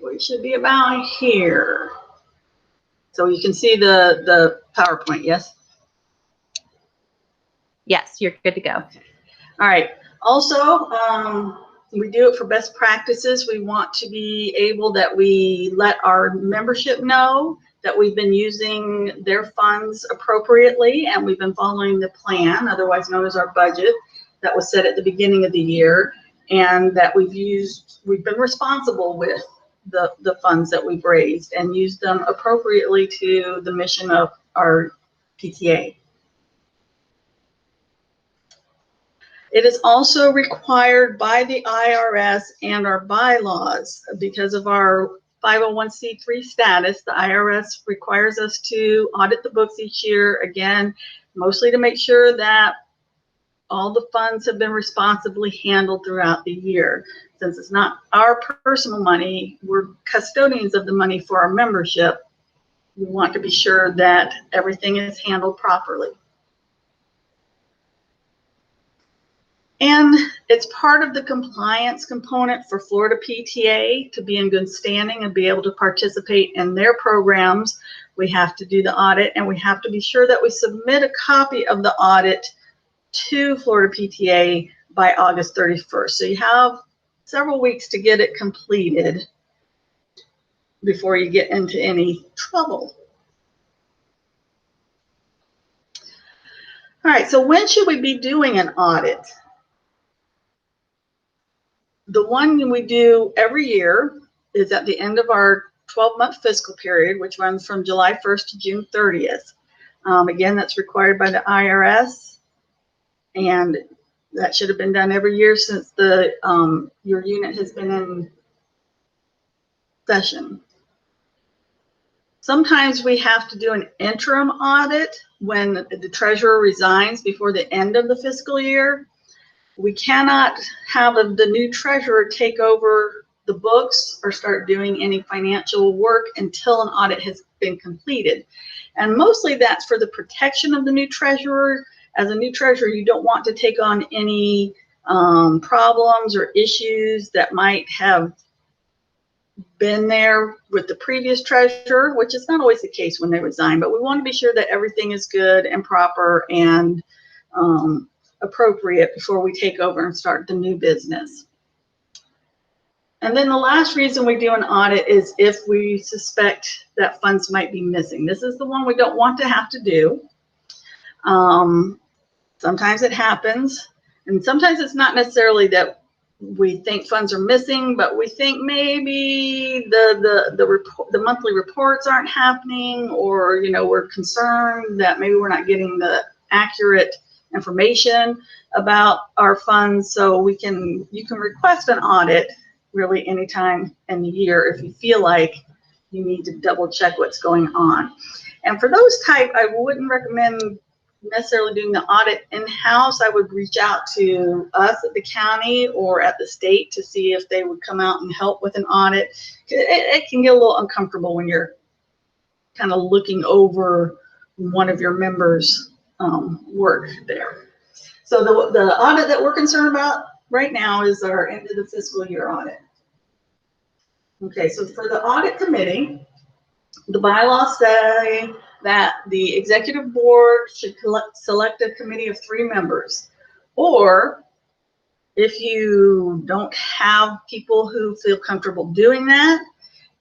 we should be about here. So you can see the PowerPoint, yes? Yes, you're good to go. Okay. All right. Also, we do it for best practices. We want to be able that we let our membership know that we've been using their funds appropriately and we've been following the plan, otherwise known as our budget, that was set at the beginning of the year, and that we've been responsible with the funds that we've raised and used them appropriately to the mission of our PTA. It is also required by the IRS and our bylaws because of our 501c3 status. The IRS requires us to audit the books each year, again, mostly to make sure that all the funds have been responsibly handled throughout the year. Since it's not our personal money, we're custodians of the money for our membership. We want to be sure that everything is handled properly. And it's part of the compliance component for Florida PTA to be in good standing and be able to participate in their programs. We have to do the audit, and we have to be sure that we submit a copy of the audit to Florida PTA by August 31st. So you have several weeks to get it completed before you get into any trouble. All right, so when should we be doing an audit? The one we do every year is at the end of our 12-month fiscal period, which runs from July 1st to June 30th. Again, that's required by the IRS, and that should have been done every year since your unit has been in session. Sometimes we have to do an interim audit when the treasurer resigns before the end of the fiscal year. We cannot have the new treasurer take over the books or start doing any financial work until an audit has been completed. And mostly that's for the protection of the new treasurer. As a new treasurer, you don't want to take on any problems or issues that might have been there with the previous treasurer, which is not always the case when they resign, but we want to be sure that everything is good and proper and appropriate before we take over and start the new business. And then the last reason we do an audit is if we suspect that funds might be missing. This is the one we don't want to have to do. Sometimes it happens, and sometimes it's not necessarily that we think funds are missing, but we think maybe the monthly reports aren't happening, or we're concerned that maybe we're not getting the accurate information about our funds. So you can request an audit really anytime in the year if you feel like you need to double check what's going on. And for those type, I wouldn't recommend necessarily doing the audit in-house. I would reach out to us at the county or at the state to see if they would come out and help with an audit. It can get a little uncomfortable when you're kind of looking over one of your members' work there. So the audit that we're concerned about right now is our end of the fiscal year audit. Okay, so for the audit committee, the bylaws say that the executive board should select a committee of 3 members. Or if you don't have people who feel comfortable doing that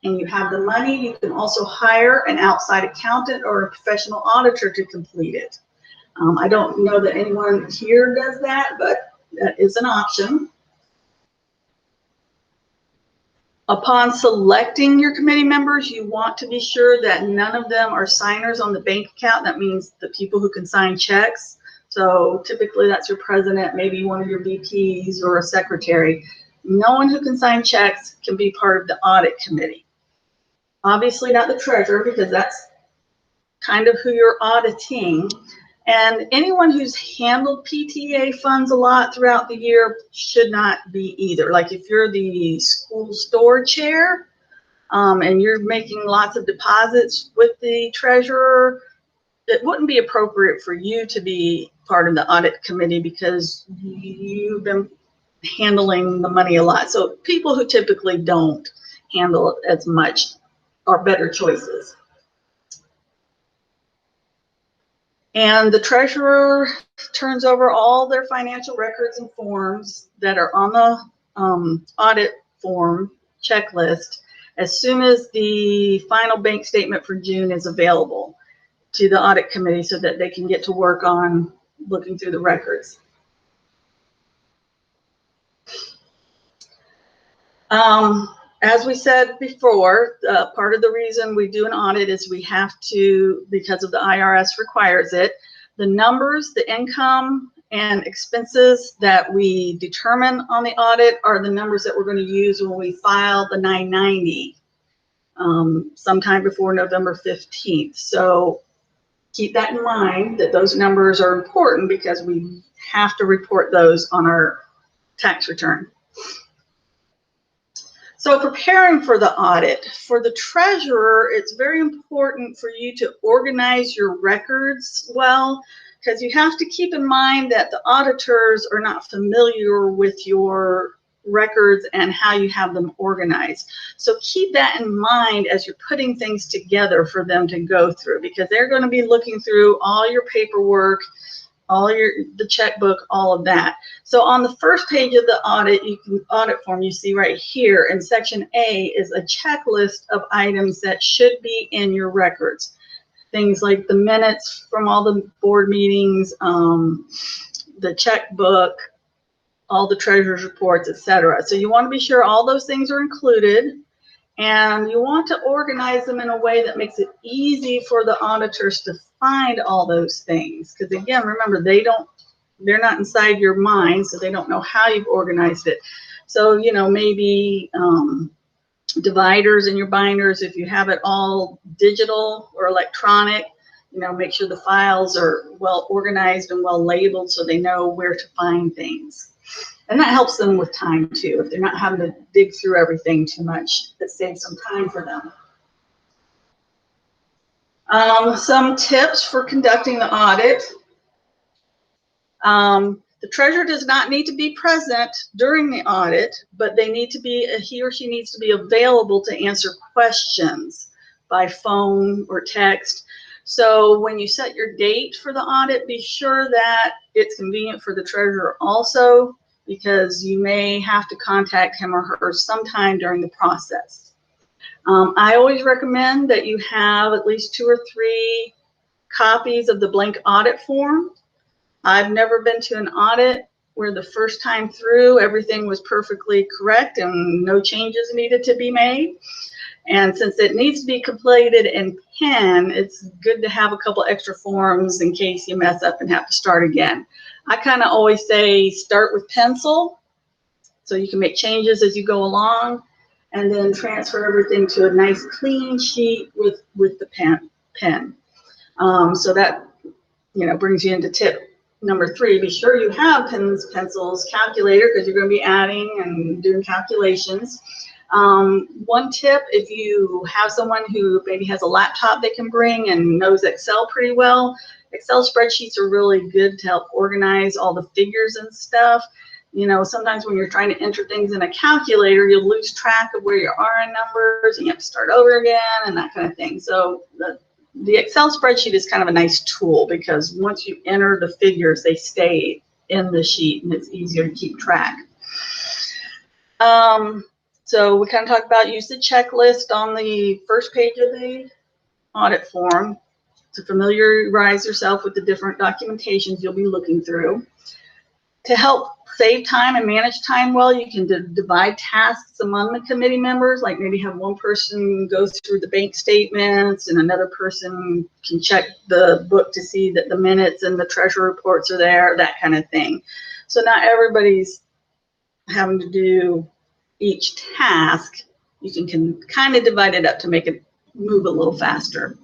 and you have the money, you can also hire an outside accountant or a professional auditor to complete it. I don't know that anyone here does that, but that is an option. Upon selecting your committee members, you want to be sure that none of them are signers on the bank account. That means the people who can sign checks. So typically that's your president, maybe one of your VPs or a secretary. No one who can sign checks can be part of the audit committee. Obviously not the treasurer, because that's kind of who you're auditing. And anyone who's handled PTA funds a lot throughout the year should not be either. Like if you're the school store chair and you're making lots of deposits with the treasurer, it wouldn't be appropriate for you to be part of the audit committee because you've been handling the money a lot. So people who typically don't handle it as much or better choices. And the treasurer turns over all their financial records and forms that are on the audit form checklist as soon as the final bank statement for June is available to the audit committee so that they can get to work on looking through the records. As we said before, part of the reason we do an audit is we have to, because of the IRS requires it, the numbers, the income and expenses that we determine on the audit are the numbers that we're going to use when we file the 990 sometime before November 15th. So keep that in mind, that those numbers are important because we have to report those on our tax return. So preparing for the audit, for the treasurer, it's very important for you to organize your records well, because you have to keep in mind that the auditors are not familiar with your records and how you have them organized. So keep that in mind as you're putting things together for them to go through, because they're going to be looking through all your paperwork, all the checkbook, all of that. So on the first page of the audit form, you see right here in section A is a checklist of items that should be in your records. Things like the minutes from all the board meetings, the checkbook, all the treasurer's reports, etc. So you want to be sure all those things are included, and you want to organize them in a way that makes it easy for the auditors to find all those things. Because again, remember, they're not inside your mind, so they don't know how you've organized it. So, you know, maybe dividers in your binders, if you have it all digital or electronic, you know, make sure the files are well organized and well labeled so they know where to find things. And that helps them with time too. If they're not having to dig through everything too much, that saves some time for them. Some tips for conducting the audit. The treasurer does not need to be present during the audit, but he or she needs to be available to answer questions by phone or text. So when you set your date for the audit, be sure that it's convenient for the treasurer also, because you may have to contact him or her sometime during the process. I always recommend that you have at least 2 or 3 copies of the blank audit form. I've never been to an audit where the first time through everything was perfectly correct and no changes needed to be made. And since it needs to be completed in pen, it's good to have a couple extra forms in case you mess up and have to start again. I kind of always say start with pencil so you can make changes as you go along, and then transfer everything to a nice clean sheet with the pen. So that, you know, brings you into tip number 3. Be sure you have pens, pencils, calculator, because you're going to be adding and doing calculations. One tip, if you have someone who maybe has a laptop they can bring and knows Excel pretty well, Excel spreadsheets are really good to help organize all the figures and stuff. You know, sometimes when you're trying to enter things in a calculator, you'll lose track of where you are in numbers and you have to start over again and that kind of thing. So the Excel spreadsheet is kind of a nice tool, because once you enter the figures, they stay in the sheet and it's easier to keep track. So we kind of talked about use the checklist on the first page of the audit form to familiarize yourself with the different documentations you'll be looking through. To help save time and manage time well, you can divide tasks among the committee members, like maybe have one person go through the bank statements and another person can check the book to see that the minutes and the treasurer reports are there, that kind of thing. So not everybody's having to do each task. You can kind of divide it up to make it move a little faster.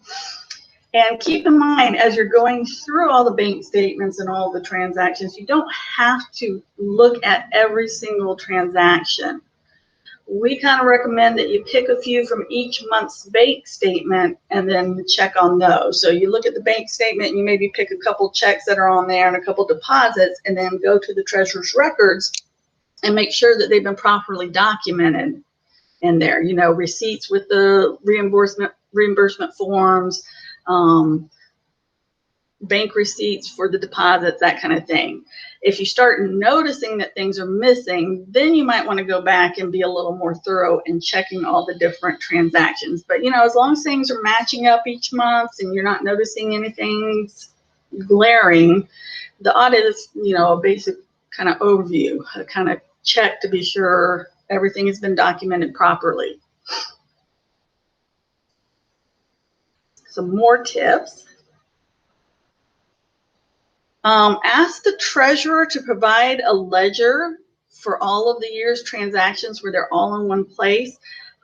And keep in mind, as you're going through all the bank statements and all the transactions, you don't have to look at every single transaction. We kind of recommend that you pick a few from each month's bank statement and then check on those. So you look at the bank statement and you maybe pick a couple checks that are on there and a couple deposits, and then go to the treasurer's records and make sure that they've been properly documented in there, you know, receipts with the reimbursement forms, bank receipts for the deposits, that kind of thing. If you start noticing that things are missing, then you might want to go back and be a little more thorough in checking all the different transactions. But, you know, as long as things are matching up each month and you're not noticing anything glaring, the audit is, you know, a basic kind of overview, a kind of check to be sure everything has been documented properly. Some more tips. Ask the treasurer to provide a ledger for all of the year's transactions where they're all in one place.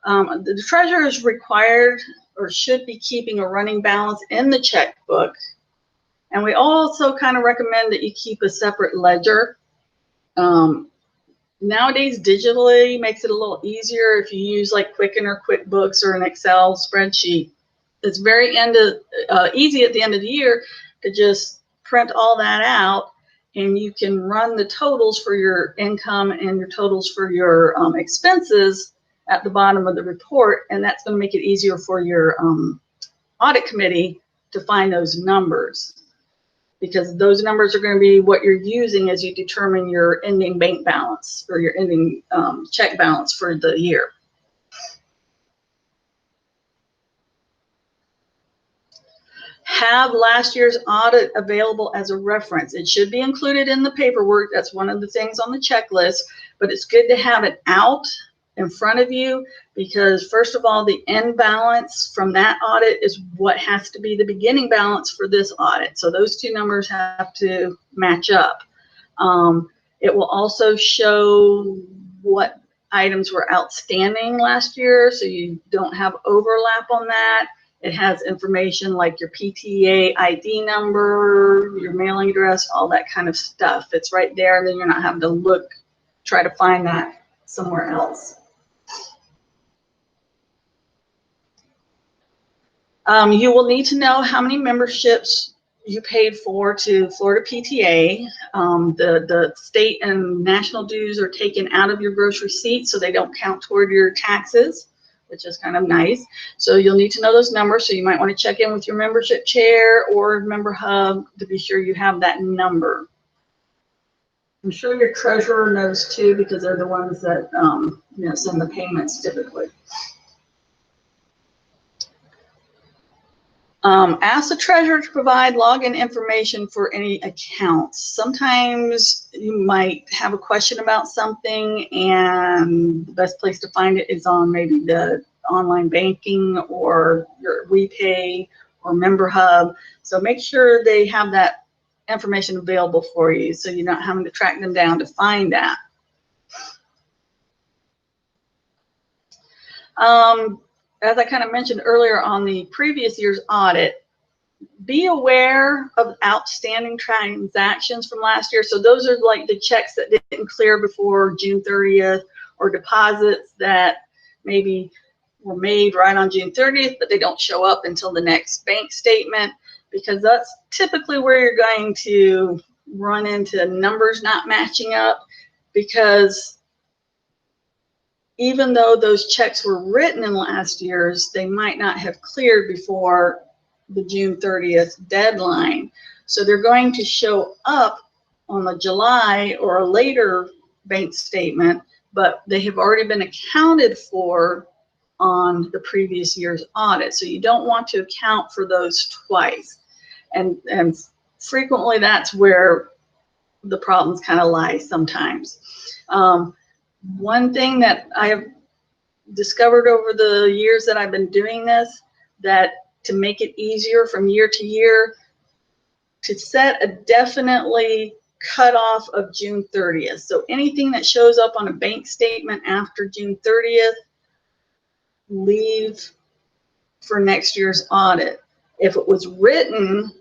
The treasurer is required or should be keeping a running balance in the checkbook. And we also kind of recommend that you keep a separate ledger. Nowadays, digitally makes it a little easier if you use like Quicken or QuickBooks or an Excel spreadsheet. It's very easy at the end of the year to just print all that out, and you can run the totals for your income and your totals for your expenses at the bottom of the report, and that's going to make it easier for your audit committee to find those numbers, because those numbers are going to be what you're using as you determine your ending bank balance or your ending check balance for the year. Have last year's audit available as a reference. It should be included in the paperwork. That's one of the things on the checklist, but it's good to have it out in front of you, because first of all, the end balance from that audit is what has to be the beginning balance for this audit. So those two numbers have to match up. It will also show what items were outstanding last year, so you don't have overlap on that. It has information like your PTA ID number, your mailing address, all that kind of stuff. It's right there, and then you're not having to try to find that somewhere else. You will need to know how many memberships you paid for to Florida PTA. The state and national dues are taken out of your gross receipts, so they don't count toward your taxes, which is kind of nice. So you'll need to know those numbers. So you might want to check in with your membership chair or member hub to be sure you have that number. I'm sure your treasurer knows too, because they're the ones that you know, send the payments typically. Ask the treasurer to provide login information for any accounts. Sometimes you might have a question about something, and the best place to find it is on maybe the online banking or your WePay or member hub. So make sure they have that information available for you, so you're not having to track them down to find that. As I kind of mentioned earlier on the previous year's audit, be aware of outstanding transactions from last year. So those are like the checks that didn't clear before June 30th, or deposits that maybe were made right on June 30th, but they don't show up until the next bank statement, because that's typically where you're going to run into numbers not matching up, because even though those checks were written in last year's, they might not have cleared before the June 30th deadline. So they're going to show up on the July or a later bank statement, but they have already been accounted for on the previous year's audit. So you don't want to account for those twice. And frequently that's where the problems kind of lie sometimes. One thing that I have discovered over the years that I've been doing this, that to make it easier from year to year, to set a definitely cutoff of June 30th. So anything that shows up on a bank statement after June 30th, leave for next year's audit. If it was written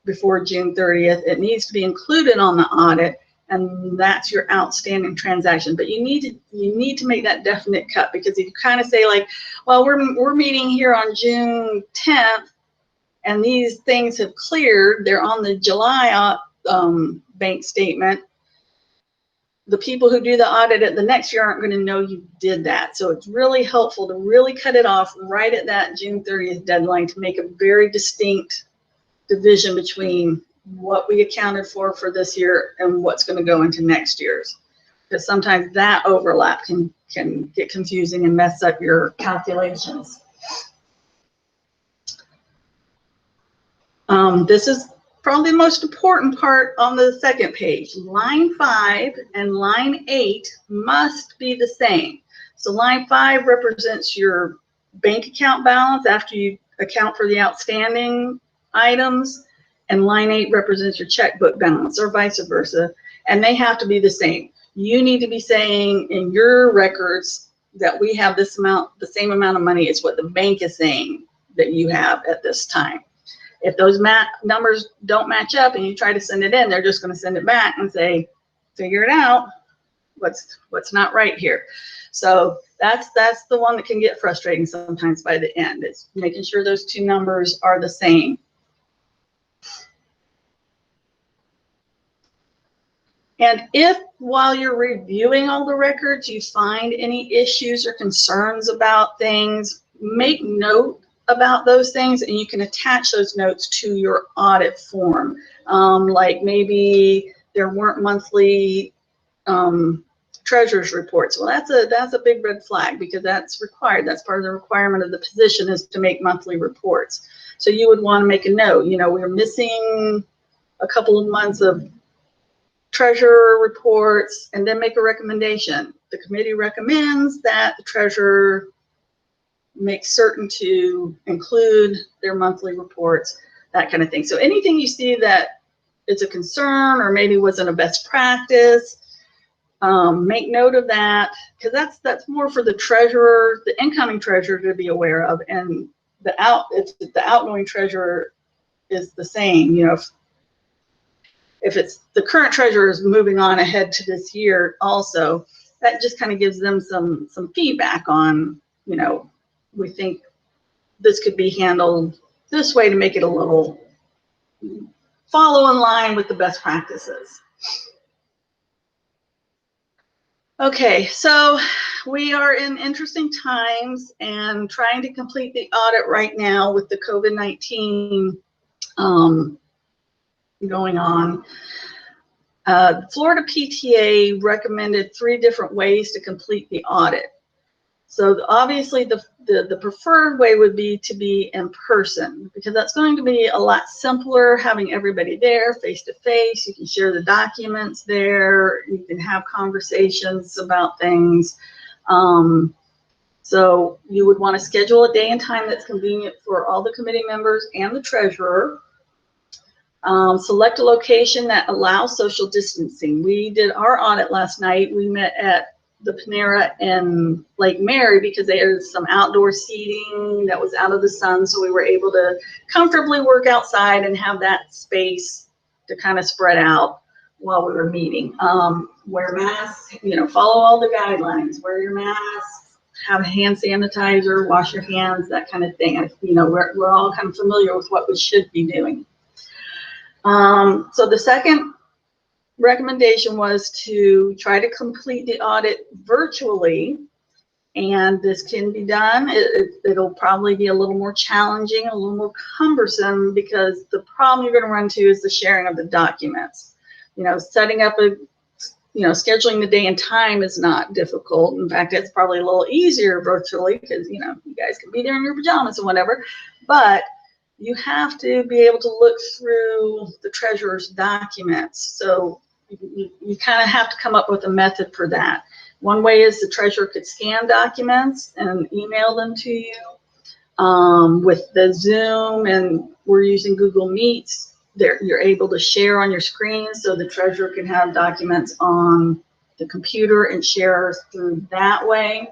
before June 30th, it needs to be included on the audit, and that's your outstanding transaction. But you need to make that definite cut, because if you kind of say like, well, we're meeting here on June 10th, and these things have cleared, they're on the July bank statement, the people who do the audit at the next year aren't going to know you did that. So it's really helpful to really cut it off right at that June 30th deadline to make a very distinct division between what we accounted for this year and what's going to go into next year's. Because sometimes that overlap can get confusing and mess up your calculations. This is probably the most important part on the second page. Line 5 and line 8 must be the same. So line 5 represents your bank account balance after you account for the outstanding items, and line 8 represents your checkbook balance, or vice versa, and they have to be the same. You need to be saying in your records that we have this amount, the same amount of money as what the bank is saying that you have at this time. If those numbers don't match up and you try to send it in, they're just going to send it back and say, figure it out, what's not right here. So that's the one that can get frustrating sometimes by the end. It's making sure those two numbers are the same. And if while you're reviewing all the records, you find any issues or concerns about things, make note about those things, and you can attach those notes to your audit form. Like maybe there weren't monthly treasurer's reports. Well, that's a big red flag, because that's required. That's part of the requirement of the position, is to make monthly reports. So you would want to make a note. You know, we're missing a couple of months of treasurer reports, and then make a recommendation. The committee recommends that the treasurer make certain to include their monthly reports, that kind of thing. So anything you see that is a concern or maybe wasn't a best practice, make note of that, because that's more for the treasurer, the incoming treasurer, to be aware of, and the outgoing treasurer is the same. You know, if it's the current treasurer is moving on ahead to this year also, that just kind of gives them some feedback on, you know, we think this could be handled this way to make it a little follow in line with the best practices. Okay, so we are in interesting times and trying to complete the audit right now with the COVID-19 going on. Florida PTA recommended 3 different ways to complete the audit. So obviously the preferred way would be to be in person, because that's going to be a lot simpler, having everybody there face to face. You can share the documents there. You can have conversations about things. So you would want to schedule a day and time that's convenient for all the committee members and the treasurer. Select a location that allows social distancing. We did our audit last night. We met at the Panera in Lake Mary because there's some outdoor seating that was out of the sun, so we were able to comfortably work outside and have that space to kind of spread out while we were meeting. Wear masks, you know, follow all the guidelines, wear your masks, have hand sanitizer, wash your hands, that kind of thing. You know, we're all kind of familiar with what we should be doing. So the second recommendation was to try to complete the audit virtually, and this can be done. It'll probably be a little more challenging, a little more cumbersome, because the problem you're going to run into is the sharing of the documents. You know, setting up scheduling the day and time is not difficult. In fact, it's probably a little easier virtually, because, you know, you guys can be there in your pajamas and whatever, but you have to be able to look through the treasurer's documents. So you kind of have to come up with a method for that. One way is the treasurer could scan documents and email them to you. With the Zoom, and we're using Google Meets, you're able to share on your screen, so the treasurer can have documents on the computer and share through that way.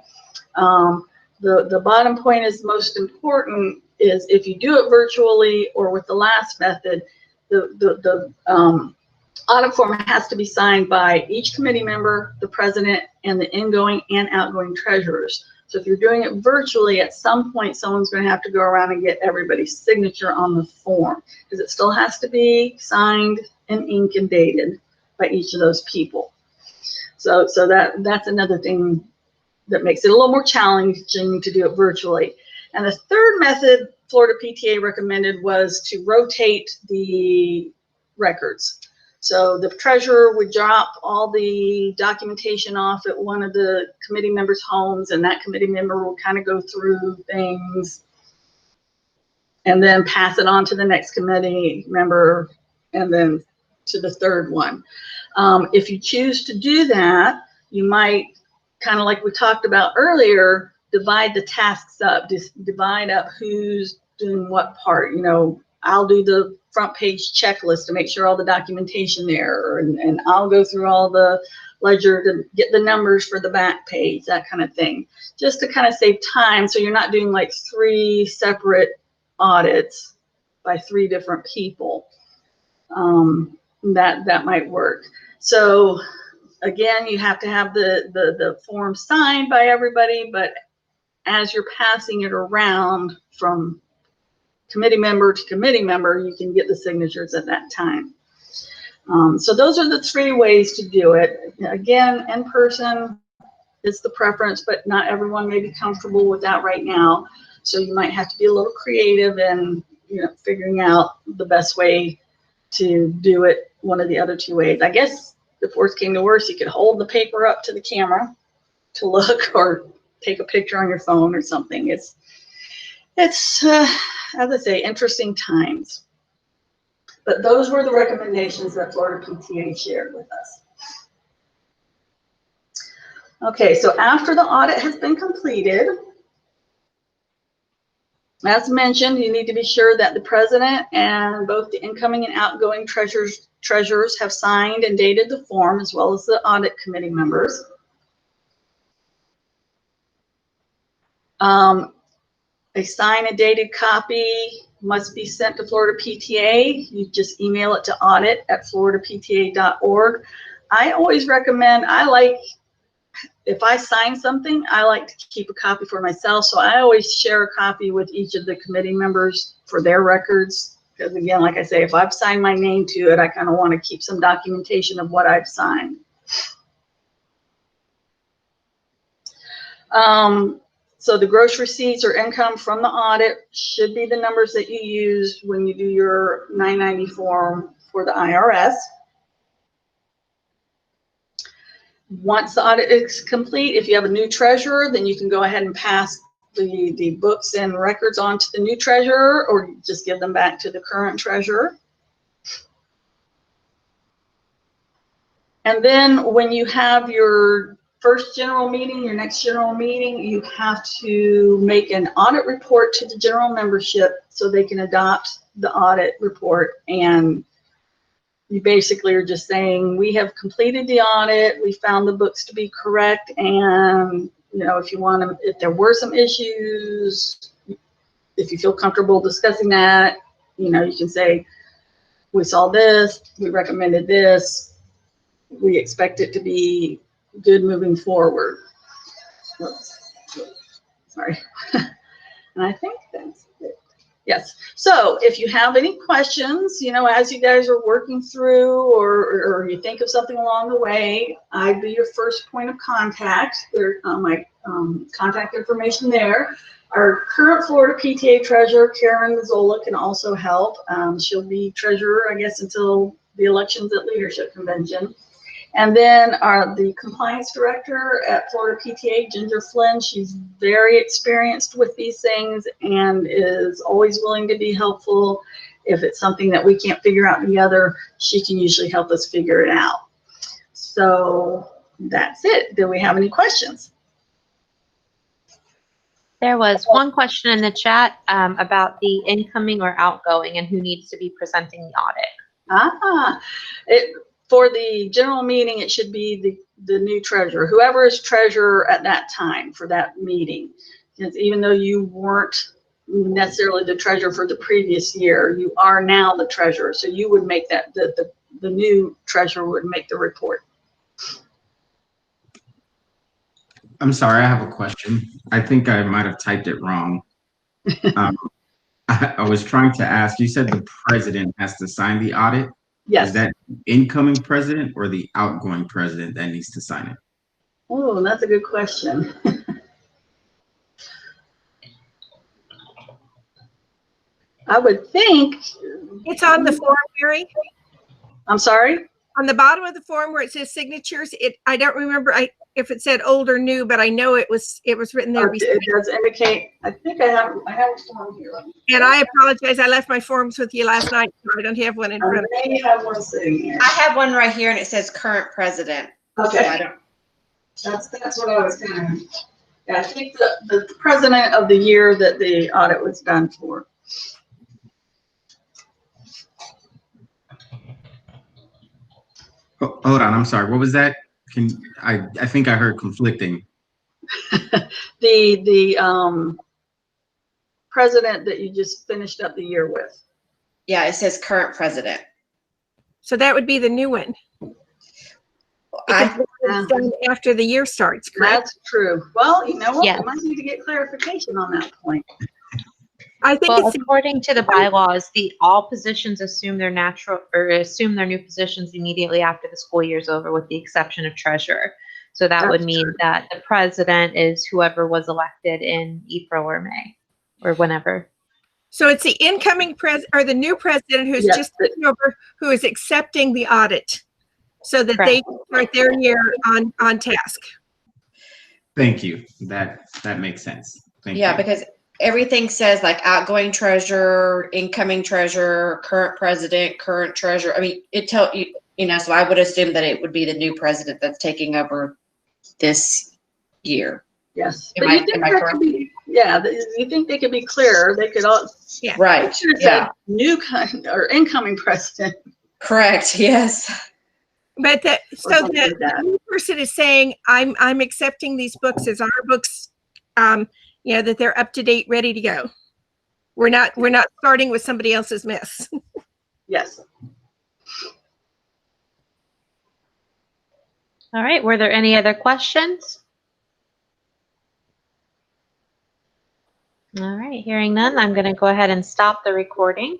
The bottom point is most important is, if you do it virtually or with the last method, the audit form has to be signed by each committee member, the president, and the incoming and outgoing treasurers. So if you're doing it virtually, at some point someone's going to have to go around and get everybody's signature on the form, because it still has to be signed in ink and dated by each of those people. So that's another thing that makes it a little more challenging to do it virtually. And the third method Florida PTA recommended was to rotate the records. So the treasurer would drop all the documentation off at one of the committee members' homes, and that committee member will kind of go through things and then pass it on to the next committee member and then to the third one. If you choose to do that, you might, kind of like we talked about earlier, divide the tasks up, just divide up who's doing what part. You know, I'll do the front page checklist to make sure all the documentation there, and I'll go through all the ledger to get the numbers for the back page, that kind of thing, just to kind of save time, so you're not doing like 3 separate audits by 3 different people. That might work. So again, you have to have the form signed by everybody, but as you're passing it around from committee member to committee member, you can get the signatures at that time. So those are the 3 ways to do it. Again, in person is the preference, but not everyone may be comfortable with that right now. So you might have to be a little creative in, you know, figuring out the best way to do it one of the other 2 ways. I guess if worse came to worse, you could hold the paper up to the camera to look, or take a picture on your phone or something. It's as I say, interesting times. But those were the recommendations that Florida PTA shared with us. Okay, so after the audit has been completed, as mentioned, you need to be sure that the president and both the incoming and outgoing treasurers have signed and dated the form, as well as the audit committee members. A signed and dated copy must be sent to Florida PTA. You just email it to audit@floridapta.org. I always recommend, if I sign something, I like to keep a copy for myself. So I always share a copy with each of the committee members for their records. Because again, like I say, if I've signed my name to it, I kind of want to keep some documentation of what I've signed. So the gross receipts or income from the audit should be the numbers that you use when you do your 990 form for the IRS. Once the audit is complete, if you have a new treasurer, then you can go ahead and pass the books and records on to the new treasurer, or just give them back to the current treasurer. And then when you have your first general meeting, your next general meeting, you have to make an audit report to the general membership so they can adopt the audit report. And you basically are just saying, we have completed the audit, we found the books to be correct, and you know, if you want to, if there were some issues, if you feel comfortable discussing that, you know, you can say, we saw this, we recommended this, we expect it to be good moving forward. Oops. Sorry. And I think that's it. Yes. So if you have any questions, you know, as you guys are working through, or you think of something along the way, I'd be your first point of contact. There's my contact information there. Our current Florida PTA treasurer, Karen Mazzola, can also help. She'll be treasurer, I guess, until the elections at Leadership Convention. And then the compliance director at Florida PTA, Ginger Flynn, she's very experienced with these things and is always willing to be helpful. If it's something that we can't figure out together, she can usually help us figure it out. So that's it. Do we have any questions? There was one question in the chat about the incoming or outgoing and who needs to be presenting the audit. For the general meeting, it should be the new treasurer, whoever is treasurer at that time for that meeting. Because even though you weren't necessarily the treasurer for the previous year, you are now the treasurer. So you would make that, the new treasurer would make the report. I'm sorry, I have a question. I think I might have typed it wrong. I was trying to ask, you said the president has to sign the audit? Yes. Is that incoming president or the outgoing president that needs to sign it? Oh, that's a good question. I would think. It's on the form, Mary. I'm sorry? On the bottom of the form where it says signatures, I don't remember if it said old or new, but I know it was written there. It does indicate. I think I have a form here. And I apologize. I left my forms with you last night, so I don't have one in front of me. I may have one sitting here. I have one right here and it says current president. Okay. So I don't, That's what I was kind of. Yeah, I think the president of the year that the audit was done for. Oh, hold on, I'm sorry. What was that? I think I heard conflicting. The president that you just finished up the year with. yeah, it says current president. So that would be the new one. I, It's done after the year starts, correct? That's true. Well, you know what? Yes. We might need to get clarification on that point. I think Well, it's according to the bylaws, all positions assume their new positions immediately after the school year's over, with the exception of treasurer. So that would That's mean true. that the president is whoever was elected in April or May, or whenever. so it's the incoming or the new president who's Yes. just taken over, who is accepting the audit so that they can start their year on task. Thank you. That makes sense. Thank yeah, you. because everything says like outgoing treasurer, incoming treasurer, current president, current treasurer. I mean, it tell you, so I would assume that it would be the new president that's taking over this year. Yes. Am But I- you think am I that correct? could be, yeah, you think they could be clearer? They could all. Right. Should have Yeah. said new or incoming president. Correct. Yes. But Or something like that. the new person is saying, I'm accepting these books as our books, that they're up to date, ready to go. We're not starting with somebody else's mess. Yes. All right, were there any other questions? All right, hearing none, I'm going to go ahead and stop the recording.